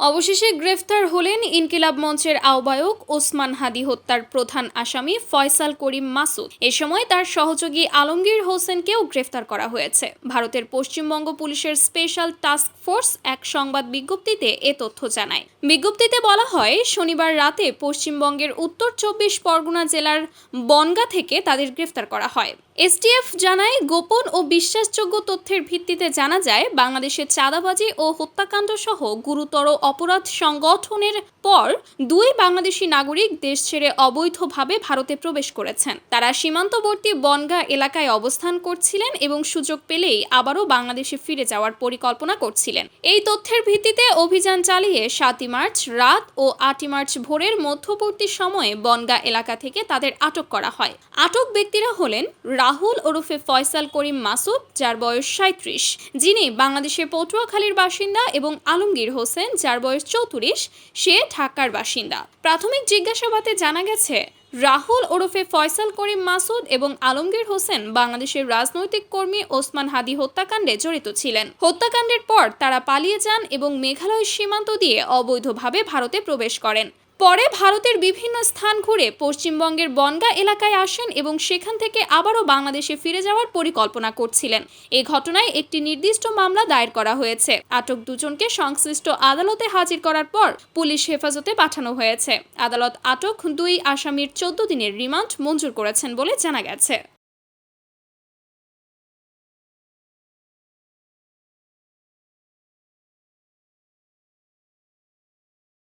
অবশেষে গ্রেফতার হলেন ইনকিলাব মঞ্চের আহ্বায়ক ওসমান হাদি হত্যার প্রধান আসামি ফয়সাল করিম মাসুদ। এ সময় তার সহযোগী আলমগীর হোসেনকেও গ্রেফতার করা হয়েছে। ভারতের পশ্চিমবঙ্গ পুলিশের স্পেশাল টাস্ক ফোর্স এক সংবাদ বিজ্ঞপ্তিতে এ তথ্য জানায়। বিজ্ঞপ্তিতে বলা হয়, শনিবার রাতে পশ্চিমবঙ্গের উত্তর 24 পরগনা জেলার বনগাঁ থেকে তাদের গ্রেফতার করা হয়। এসটিএফ জানায়, গোপন ও বিশ্বাসযোগ্য তথ্যের ভিত্তিতে জানা যায়, বাংলাদেশের চাঁদাবাজি ও হত্যাকাণ্ড সহ গুরুতর অপরাধ সংগঠনের পর দুই বাংলাদেশি নাগরিক দেশ ছেড়ে অবৈধভাবে ভারতে প্রবেশ করেছেন। তারা সীমান্তবর্তী বনগাঁ এলাকায় অবস্থান করছিলেন এবং সুযোগ পেলেই আবারও বাংলাদেশে ফিরে যাওয়ার পরিকল্পনা করছিলেন। এই তথ্যের ভিত্তিতে অভিযান চালিয়ে 7 মার্চ রাত ও 8 মার্চ ভোরের মধ্যবর্তী সময়ে বনগাঁ এলাকা থেকে তাদের আটক করা হয়। আটক ব্যক্তিরা হলেন রাহুল ওরফে ফয়সাল করিম মাসুদ, যার বয়স 37, যিনি বাংলাদেশের পটুয়াখালীর বাসিন্দা, এবং আলমগীর হোসেন, যার বয়স 34, সে ঢাকার বাসিন্দা। প্রাথমিক জিজ্ঞাসাবাদে জানা গেছে, রাহুল ওরফে ফয়সাল করিম মাসুদ এবং আলমগীর হোসেন বাংলাদেশের রাজনৈতিক কর্মী ওসমান হাদি হত্যাকাণ্ডে জড়িত ছিলেন। হত্যাকাণ্ডের পর তারা পালিয়ে যান এবং মেঘালয় সীমান্ত দিয়ে অবৈধভাবে ভারতে প্রবেশ করেন। পরে ভারতের বিভিন্ন স্থান ঘুরে পশ্চিমবঙ্গের বনগাঁ এলাকায় আসেন এবং সেখান থেকে আবারও বাংলাদেশে ফিরে যাওয়ার পরিকল্পনা করছিলেন। এই ঘটনায় একটি নির্দিষ্ট মামলা দায়ের করা হয়েছে। আটক দুজনকে সংশ্লিষ্ট আদালতে হাজির করার পর পুলিশ হেফাজতে পাঠানো হয়েছে। আদালত আটক দুই আসামির 14 দিনের রিমান্ড মঞ্জুর করেছেন বলে জানা গেছে।